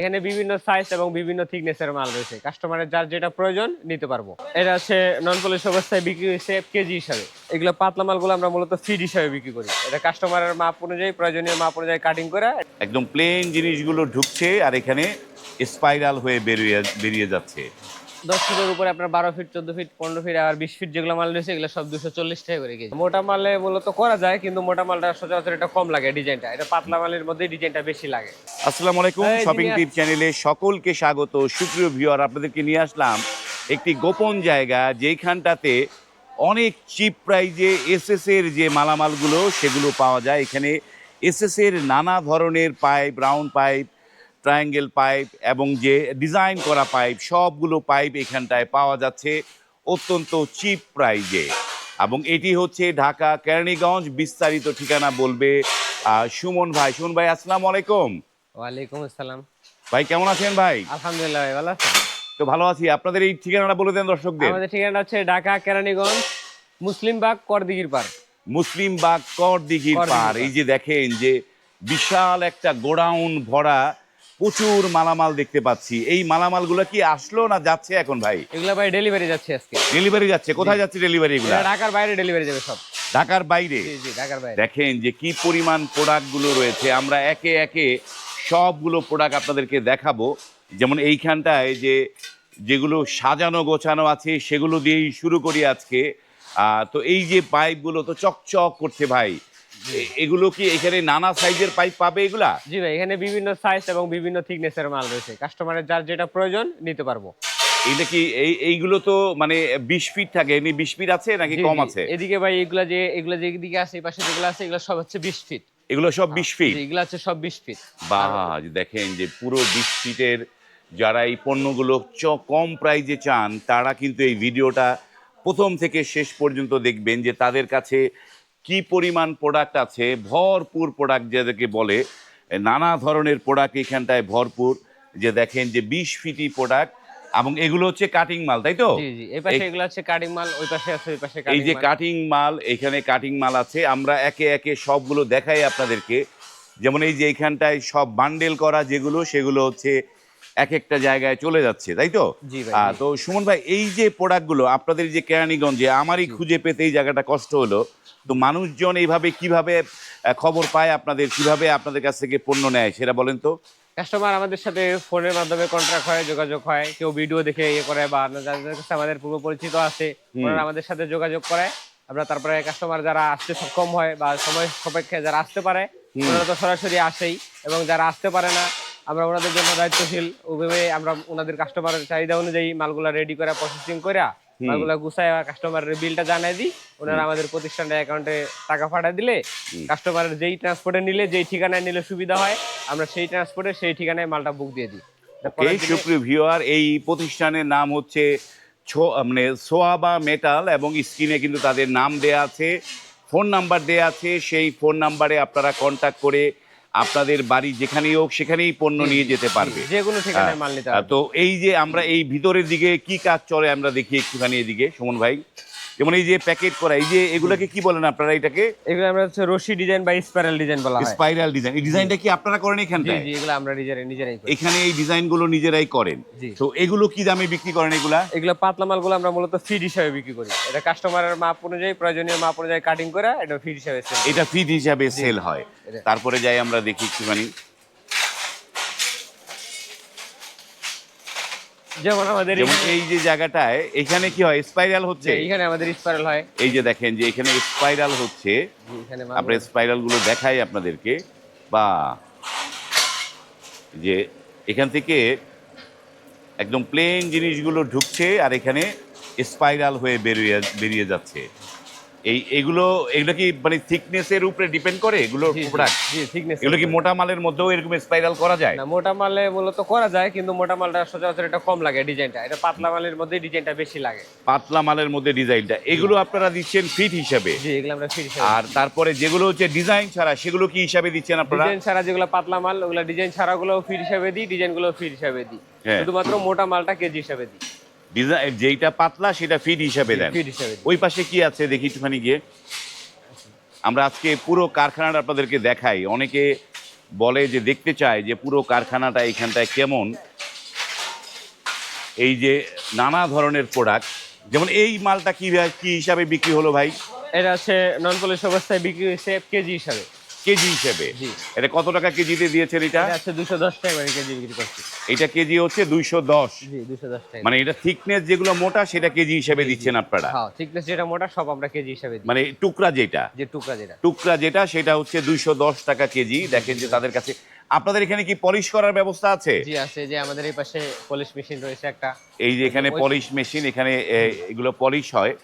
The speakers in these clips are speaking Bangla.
এখানে বিভিন্ন সাইজ এবং বিভিন্ন থিকনেসের মাল রয়েছে, কাস্টমারের যার যেটা প্রয়োজন নিতে পারবো। এটা হচ্ছে নন পলিশ অবস্থায় বিক্রি হচ্ছে কেজি হিসাবে। এগুলো পাতলা মালগুলো আমরা মূলত ফিড হিসাবে বিক্রি করি। এটা কাস্টমারের মাপ অনুযায়ী, প্রয়োজনীয় মাপ অনুযায়ী কাটিং করে একদম প্লেন জিনিসগুলো ঢুকছে আর এখানে স্পাইরাল হয়ে বেরিয়ে বেরিয়ে যাচ্ছে। 10 ফিটের উপরে আপনার 12 ফিট, 14 ফিট, 15 ফিট আর 20 ফিট যেগুলো মাল রয়েছে এগুলো সব 240 টাকা করে কেজি। মোটা মালে মূলত করা যায়, কিন্তু মোটা মালটা সচরাচর এটা কম লাগে ডিজাইনটা। এটা পাতলা মালের মধ্যে ডিজাইনটা বেশি লাগে। আসসালামু আলাইকুম, শপিং টিপ চ্যানেলে সকলকে স্বাগত। সুপ্রিয় ভিউয়ার, আপনাদেরকে নিয়ে আসলাম একটি গোপন জায়গা, যেখানটাতে অনেক চিপ প্রাইজে এসএস এর যে মালামালগুলো সেগুলো পাওয়া যায়। এখানে এসএস এর নানা ধরনের pipe, round pipe, triangle pipe এবং যে ডিজাইন করা পাইপ, সবগুলো পাইপ এখানটায় পাওয়া যাচ্ছে অত্যন্ত চিপ প্রাইজে। এবং এটি হচ্ছে ঢাকা কেরানীগঞ্জ। বিস্তারিত ঠিকানা বলবে সুমন ভাই। সুমন ভাই, আসসালামু আলাইকুম। ওয়ালাইকুম আসসালাম। ভাই কেমন আছেন ভাই? আলহামদুলিল্লাহ ভাই, ভালো আছেন? তো ভালো আছি। আপনাদের এই ঠিকানাটা বলে দেন দর্শকদের। আমাদের ঠিকানা হচ্ছে ঢাকা কেরানীগঞ্জ, মুসলিমবাগ, করদিঘির পাড়। মুসলিমবাগ করদিঘির পাড়। এই যে দেখেন যে বিশাল একটা গোডাউন ভরা প্রচুর মালামাল দেখতে পাচ্ছি। এই মালামালগুলো কি আসলো না যাচ্ছে এখন ভাই? এগুলা ভাই ডেলিভারি যাচ্ছে আজকে। ডেলিভারি যাচ্ছে? কোথায় যাচ্ছে ডেলিভারি এগুলো? এটা ঢাকার বাইরে ডেলিভারি যাবে সব। ঢাকার বাইরে? জি জি, ঢাকার বাইরে। দেখেন যে কি পরিমাণ প্রোডাক্টগুলো রয়েছে। আমরা একে একে সবগুলো প্রোডাক্ট আপনাদেরকে দেখাবো। যেমন এইখানটায় যেগুলো সাজানো গোছানো আছে সেগুলো দিয়েই শুরু করি আজকে। তো এই যে পাইপগুলো তো চকচক করছে ভাই। এগুলো কি এখানে নানা সাইজের পাইপ পাবে এগুলা? জি ভাই, এখানে বিভিন্ন সাইজ এবং বিভিন্ন থিকনেসের মাল রয়েছে, কাস্টমারের যার যেটা প্রয়োজন নিতে পারবো। এইটা কি এইগুলো তো মানে 20 ফিট থাকে, এমনি 20 ফিট আছে নাকি জি কম জি, আছে? এদিকে ভাই এগুলা যে এদিকে আছে, এই পাশে যেগুলো আছে এগুলো সব হচ্ছে 20 ফিট। এগুলো সব 20 ফিট? জি, এগুলো হচ্ছে সব 20 ফিট। বাহ, দেখেন যে পুরো 20 ফিটের যারা এই পণ্যগুলো কম প্রাইজে চান, তারা কিন্তু এই ভিডিওটা প্রথম থেকে শেষ পর্যন্ত দেখবেন যে তাদের কাছে কি পরিমাণ প্রোডাক্ট আছে। ভরপুর প্রোডাক্ট যাদেরকে বলে, নানা ধরনের প্রোডাক্ট এখানটায় ভরপুর। যে দেখেন যে 20 ফিটি প্রোডাক্ট এবং এগুলো হচ্ছে কাটিং মাল, তাই তো? জি জি, এই পাশে এগুলো হচ্ছে কাটিং মাল, ওই পাশে আছে ওই পাশে এই কাটিং যে মাল। কাটিং মাল, এখানে কাটিং মাল আছে। আমরা একে একে সবগুলো দেখাই আপনাদেরকে। যেমন এই যে এইখানটায় সব বান্ডেল করা যেগুলো, সেগুলো হচ্ছে এক একটা জায়গায় চলে যাচ্ছে, তাই তো? জি ভাই, জি। তো সুমন ভাই, এই যে প্রোডাক্টগুলো আপনাদের যে কেরানীগঞ্জে, আমারই খুঁজে পেতে এই জায়গাটা কষ্ট হলো। তো মানুষজন এইভাবে কিভাবে খবর পায় আপনাদের, কিভাবে আপনাদের কাছ থেকে পণ্য নেয় সেটা বলেন তো। কাস্টমার আমাদের সাথে ফোনের মাধ্যমে কন্ট্রাক্ট হয়, যোগাযোগ হয়। কেউ ভিডিও দেখে ইয়ে করে, বা যাদের কাছে আমাদের পূর্ব পরিচিত আছে ওনারা আমাদের সাথে যোগাযোগ করে। আমরা তারপরে কাস্টমার যারা আসতে সক্ষম হয় বা সময় সাপেক্ষে যারা আসতে পারে ওনারা তো সরাসরি আসেই, এবং যারা আসতে পারে না আমরা ওনাদের জন্য দায়িত্বশীল। ওইভাবে আমরা ওনাদের কাস্টমারের চাহিদা অনুযায়ী মালগুলা রেডি করে প্রসেসিং করে মালগুলা গুছায় কাস্টমারের বিলটা জানাই দিই। ওনারা আমাদের প্রতিষ্ঠানের অ্যাকাউন্টে টাকা পাঠিয়ে দিলে কাস্টমারের যেই ট্রান্সপোর্টে নিলে, যেই ঠিকানায় নিলে সুবিধা হয়, আমরা সেই ট্রান্সপোর্টে সেই ঠিকানায় মালটা বুক দিয়ে দিই। ওকে, সুপ্রিয় ভিউয়ার, এই প্রতিষ্ঠানের নাম হচ্ছে মানে সোয়াবা মেটাল, এবং স্ক্রিনে কিন্তু তাদের নাম দেয়া আছে, ফোন নাম্বার দেয়া আছে। সেই ফোন নাম্বারে আপনারা কন্ট্যাক্ট করে আপনাদের বাড়ি যেখানেই হোক সেখানেই পণ্য নিয়ে যেতে পারবে, যে কোনো ঠিকানায় মাল নিতে পারবে। তো এই যে আমরা এই ভিতরের দিকে কি কাজ চলে আমরা দেখি একটুখানি এদিকে সুমন ভাই। যেমন এই যে প্যাকেট করা, এই যে এগুলাকে কি বলেন আপনারা এটাকে? এগুলো আমরা হচ্ছে রশি ডিজাইন বা স্পাইরাল ডিজাইন বলা হয়। Spiral design. এই ডিজাইনটা কি আপনারা করেন জি এখানটায়? জি, এগুলো আমরা নিজেরাই করি। এখানে এই ডিজাইনগুলো নিজেরাই করেন? জি। তো এগুলো কি দামে বিক্রি করেন এগুলা? এগুলো পাতলা মালগুলো আমরা মূলত ফিড হিসাবে বিক্রি করি। এটা কাস্টমারের মাপ অনুযায়ী, প্রয়োজনীয় মাপ অনুযায়ী কাটিং করে এটা ফিড হিসাবে সেল। এটা ফিট হিসাবে সেল হয়। তারপরে যাই আমরা দেখি একটুখানি। যেমন আমাদের যেমন এই যে জায়গাটায় এখানে কি হয়, স্পাইরাল হচ্ছে? এখানে আমাদের স্পাইরাল হয়। এই যে দেখেন যে এখানে স্পাইরাল হচ্ছে। এখানে আমরা স্পাইরাল গুলো দেখাই আপনাদেরকে। বা যে এখান থেকে একদম প্লেন জিনিসগুলো ঢুকছে আর এখানে স্পাইরাল হয়ে বেরিয়ে বেরিয়ে যাচ্ছে। এগুলো কি মানে থিকনেসের উপরে ডিপেন্ড করে এগুলো প্রোডাক্ট? জি, থিকনেস। এগুলো কি মোটা মালের মধ্যেও এরকম স্পাইরাল করা যায়? না, মোটা মালে মূলত করা যায়, কিন্তু মোটা মালটা সচরাচর এটা কম লাগে ডিজাইনটা। এটা পাতলা মালের মধ্যে ডিজাইনটা বেশি লাগে। পাতলা মালের মধ্যে ডিজাইনটা, এগুলো আপনারা দিচ্ছেন ফিট হিসাবে? জি, এগুলো আমরা ফিট হিসাবে। আর তারপরে যেগুলো হচ্ছে ডিজাইন ছাড়া সেগুলো কি হিসাবে দিচ্ছেন আপনারা? ডিজাইন ছাড়া যেগুলো পাতলা মাল ওগুলো ডিজাইন ছাড়া গুলো ফিট হিসাবে দিই, ডিজাইন গুলো ফিট হিসাবে দিই। হ্যাঁ। শুধুমাত্র মোটা মালটা কেজি হিসাবে দিই। ডিজাইন যেইটা পাতলা সেটা ফিট হিসাবে দেন? ফিট হিসাবে দিই। ওই পাশে কি আছে দেখি একটুখানি গিয়ে। আমরা আজকে পুরো কারখানাটা আপনাদেরকে দেখাই। অনেকে বলে যে দেখতে চায় যে পুরো কারখানাটা এইখানটায় কেমন, এই যে নানা ধরনের প্রোডাক্ট, যেমন এই মালটা কি হিসাবে বিক্রি হলো ভাই? এটা হচ্ছে নন পলিশ অবস্থায় বিক্রি হয়েছে কেজি হিসাবে। কেজি হিসেবে? জি। এটা কত টাকা কেজিতে দিয়েছেন এটা? এটা হচ্ছে 210 টাকা করে কেজি বিক্রি করছি। এটা কেজি হচ্ছে 210। জি 210 টাকা। মানে এটা থিকনেস যেগুলো মোটা সেটা কেজি হিসেবে দিচ্ছেন আপনারা? হ্যাঁ, থিকনেস যেটা মোটা সব আমরা কেজি হিসাবে দিই। মানে টুকরা যেটা, যে টুকরা যেটা। টুকরা যেটা সেটা হচ্ছে 210 টাকা কেজি। দেখেন যে তাদের কাছে। আপনাদের এখানে কি পলিশ করার ব্যবস্থা আছে? জি আছে, যে আমাদের এই পাশে পলিশ মেশিন রয়েছে একটা। এই যে এখানে পলিশ মেশিন, এখানে এগুলো পলিশ হয়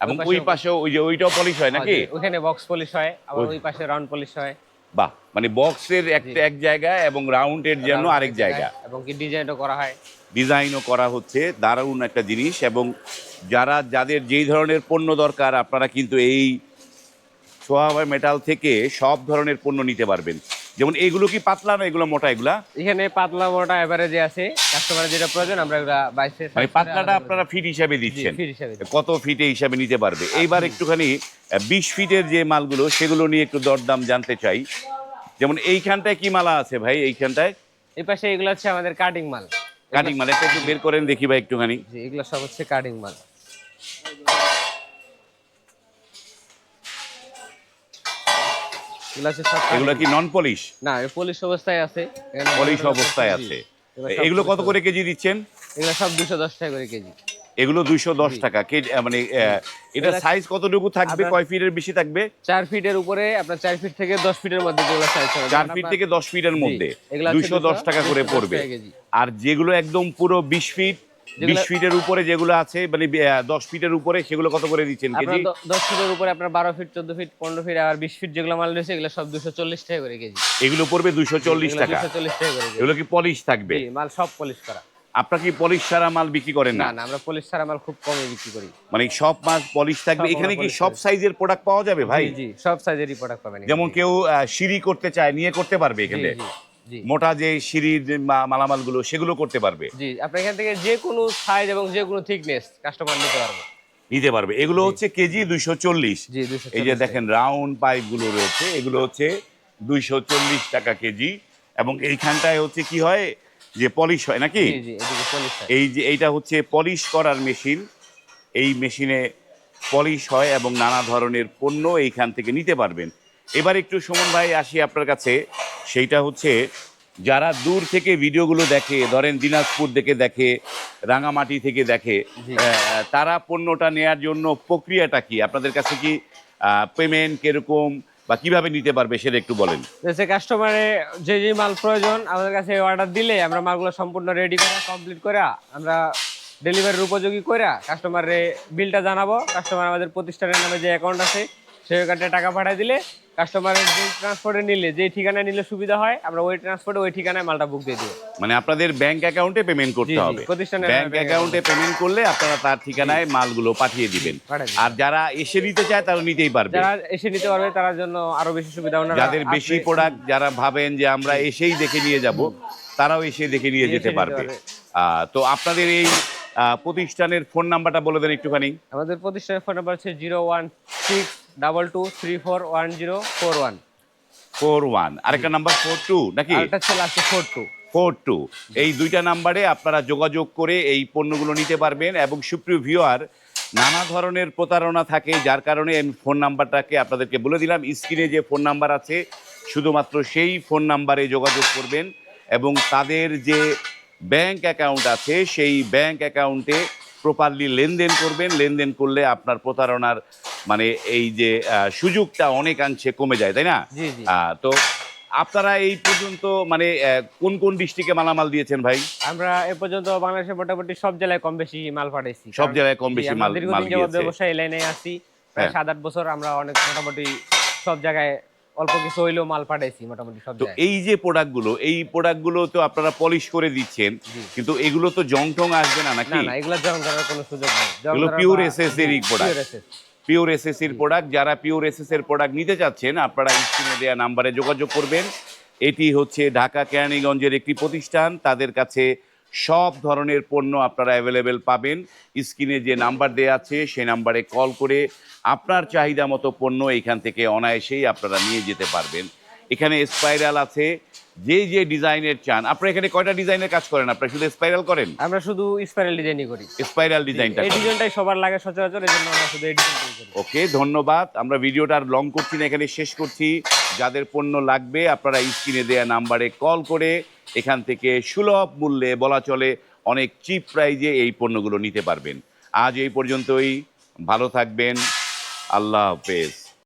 এবং ওই পাশেও ওই যে ওইটাও পলিশ হয় নাকি? ওখানে বক্স পলিশ হয়, আবার ওই পাশে রাউন্ড পলিশ হয়। বাহ, মানে বক্সের এক জায়গায় এবং রাউন্ডের জন্য আরেক জায়গা, এবং কি ডিজাইনও করা হয়। ডিজাইনও করা হচ্ছে। দারুণ একটা জিনিস। এবং যাদের যেই ধরনের পণ্য দরকার আপনারা কিন্তু এই সোহাবা মেটাল থেকে সব ধরনের পণ্য নিতে পারবেন। যেমন এইগুলো কি পাতলা না এগুলো মোটা? এগুলা এখানে পাতলা মোটা এভারেজে আছে, কাস্টমারের যেটা প্রয়োজন আমরা এগুলা 22 মানে পাতলাটা আপনারা ফিট হিসাবে দিচ্ছেন? ফিট হিসাবে। কত ফিটে হিসাবে নিতে পারবে? এইবার একটুখানি 20 ফিটের যে মালগুলো সেগুলো নিয়ে একটু দরদাম জানতে চাই। যেমন এইখানটায় কি মালা আছে ভাই? এইখানটায় এই পাশে এগুলো হচ্ছে আমাদের কাটিং মাল। কাটিং মাল একটা একটু বের করেন দেখি ভাই একটুখানি। জি, এগুলো সব হচ্ছে কাটিং মাল। এগুলো হচ্ছে সব এগুলো কি নন পলিশ? না, পলিশ অবস্থায় আছে। পলিশ অবস্থায় আছে। এগুলো কত করে কেজি দিচ্ছেন? এগুলো সব 210 টাকা করে কেজি। এগুলো 210 টাকা কেজি। মানে এটা সাইজ কতটুকু থাকবে? কয় ফিটের বেশি থাকবে? 4 ফিটের উপরে, আপনার 4 ফিট থেকে 10 ফিটের মধ্যে যেগুলো সাইজ হবে। 4 ফিট থেকে 10 ফিটের মধ্যে 210 টাকা করে পড়বে। আর যেগুলো একদম পুরো 20 ফিট, 20 ফিটের উপরে যেগুলো আছে মানে 10 ফিটের উপরে, সেগুলো কত করে দিচ্ছেন কেজি? 10 ফিটের উপরে আপনার 12 ফিট, 14 ফিট, 15 ফিট আর 20 ফিট যেগুলো মাল রয়েছে এগুলো সব 240 টাকা করে কেজি। এগুলো পড়বে 240 টাকা। 240 টাকা করে কেজি। এগুলো কি পলিশ থাকবে? জি, মাল সব পলিশ করা। আপনারা কি পলিশ ছাড়া মাল বিক্রি করেন না? না না, আমরা পলিশ ছাড়া মাল খুব কমে বিক্রি করি। মানে সব মাল পলিশ থাকবে। সব এখানে কি polish সব সাইজের প্রোডাক্ট পাওয়া যাবে ভাই? জি জি, সব সাইজেরই প্রোডাক্ট পাবেন এখানে। যেমন কেউ সিঁড়ি করতে চায় নিয়ে করতে পারবে জি এখানে? জি জি মোটা যে সিঁড়ির যে মালামালগুলো সেগুলো করতে পারবে? জি, আপনি এখান থেকে যে কোনো সাইজ এবং যে কোনো থিকনেস কাস্টমার নিতে পারবে। নিতে পারবে। এগুলো হচ্ছে কেজি 240। জি 240। এই যে দেখেন রাউন্ড পাইপগুলো রয়েছে, এগুলো হচ্ছে 240 টাকা কেজি। এবং এইখানটায় হচ্ছে কি হয় যে পলিশ হয় নাকি? জি জি, এদিকে পলিশ হয়। এই যে এইটা হচ্ছে পলিশ করার মেশিন। এই মেশিনে পলিশ হয় এবং নানা ধরনের পণ্য এইখান থেকে নিতে পারবেন। এবার একটু সুমন ভাই আসি আপনার কাছে। সেইটা হচ্ছে যারা দূর থেকে ভিডিওগুলো দেখে, ধরেন দিনাজপুর থেকে দেখে, রাঙামাটি থেকে দেখে, জি। তারা পণ্যটা নেয়ার জন্য প্রক্রিয়াটা কি? আপনাদের কাছে কি পেমেন্ট কিরকম বা কিভাবে নিতে পারবে সেটা একটু বলেন। যে কাস্টমারে যে যে মাল প্রয়োজন আমাদের কাছে অর্ডার দিলে আমরা মালগুলো সম্পূর্ণ রেডি করে কমপ্লিট করে আমরা ডেলিভারির উপযোগী করে কাস্টমারে বিলটা জানাবো। কাস্টমার আমাদের প্রতিষ্ঠানের নামে যে অ্যাকাউন্ট আছে সেই অ্যাকাউন্টে টাকা পাঠিয়ে দিলে কাস্টমারের যে ট্রান্সপোর্টে নিলে যেই ঠিকানায় নিলে সুবিধা হয় আমরা ওই ট্রান্সপোর্টে ওই ঠিকানায় মালটা বুক দিয়ে দিব। মানে আপনাদের ব্যাংক অ্যাকাউন্টে পেমেন্ট জি, করতে জি, হবে? প্রতিষ্ঠানের ব্যাংক ব্যাংক অ্যাকাউন্টে পেমেন্ট করলে আপনারা তার ঠিকানায় মালগুলো পাঠিয়ে দিবেন। পাঠিয়ে দিবেন। আর যারা এসে নিতে চায় তারা নিতেই পারবে? যারা এসে নিতে পারবে তার জন্য আরো বেশি সুবিধা। যাদের বেশি প্রোডাক্ট, যারা ভাবেন যে আমরা এসেই দেখে নিয়ে যাব, তারাও এসে দেখে নিয়ে যেতে পারবে। তো আপনাদের এই প্রতিষ্ঠানের ফোন নাম্বারটা বলে দেন একটুখানি। আমাদের প্রতিষ্ঠানের ফোন নাম্বার হচ্ছে 01622341041। 41 আরেকটা নাম্বার 42 নাকি? আরেকটা হচ্ছে লাস্টে 42। 42 এই দুইটা নাম্বারে আপনারা যোগাযোগ করে এই পণ্যগুলো নিতে পারবেন। এবং সুপ্রিয় ভিউয়ার, নানা ধরনের প্রতারণা থাকে, যার কারণে আমি ফোন নাম্বারটাকে আপনাদেরকে বলে দিলাম। স্ক্রিনে যে ফোন নাম্বার আছে শুধুমাত্র সেই ফোন নাম্বারে যোগাযোগ করবেন এবং তাদের যে ব্যাংক অ্যাকাউন্ট আছে সেই ব্যাংক অ্যাকাউন্টে প্রপারলি লেনদেন করবেন। লেনদেন করলে আপনার প্রতারণার মানে এই যে সুযোগটা অনেকাংশে কমে যায়, তাই না? জি জি। তো আপনারা এই পর্যন্ত মানে কোন কোন ডিস্ট্রিক্টে মালামাল দিয়েছেন ভাই? আমরা এ পর্যন্ত বাংলাদেশের মোটামুটি সব জেলায় কম বেশি মাল পাঠাইছি। সব জায়গায় কম বেশি মাল দীর্ঘদিন যাবত গিয়েছে। ব্যবসায়ী লাইনে আছি, প্রায় 7-8 বছর। আমরা অনেক মোটামুটি সব জায়গায় অল্প কিছু হইলেও মাল পাঠাইছি মোটামুটি সব তো জায়গায়। এই যে প্রোডাক্টগুলো তো আপনারা পলিশ করে দিচ্ছেন, কিন্তু এগুলো তো জং টং আসবে না না নাকি? না, এগুলা জং করার কোনো সুযোগ নেই। এগুলো পিওর এসএস এরই প্রোডাক্ট। পিওর এসএস এর প্রোডাক্ট। যারা পিওর এসএস এর প্রোডাক্ট নিতে চাচ্ছেন আপনারা স্ক্রিনে দেওয়া নাম্বারে যোগাযোগ করবেন। এটি হচ্ছে ঢাকা কেরানীগঞ্জের একটি প্রতিষ্ঠান। তাদের কাছে সব ধরনের পণ্য আপনারা অ্যাভেলেবেল পাবেন। স্ক্রিনে যে নাম্বার দেওয়া আছে সেই নাম্বারে কল করে আপনার চাহিদা মতো পণ্য এইখান থেকে অনায়াসেই আপনারা নিয়ে যেতে পারবেন। এখানে স্পাইরাল আছে, যে যে ডিজাইনের চান। আপনারা এখানে কয়টা ডিজাইনের কাজ করেন? আপনারা শুধু স্পাইরাল করেন? আমরা শুধু স্পাইরাল ডিজাইনই করি। স্পাইরাল ডিজাইনটা এই করেন। ডিজাইনটাই সবার লাগে সচরাচর, এই জন্য আমরা শুধু এই ডিজাইনটাই করি। ওকে, ধন্যবাদ। আমরা ভিডিওটা আর লং করছি না, এখানে শেষ করছি। যাদের পণ্য লাগবে আপনারা স্ক্রিনে দেয়া নাম্বারে কল করে এখান থেকে সুলভ মূল্যে, বলা চলে অনেক চিপ প্রাইজে এই পণ্যগুলো নিতে পারবেন। আজ এই পর্যন্তই, ভালো থাকবেন, আল্লাহ হাফেজ।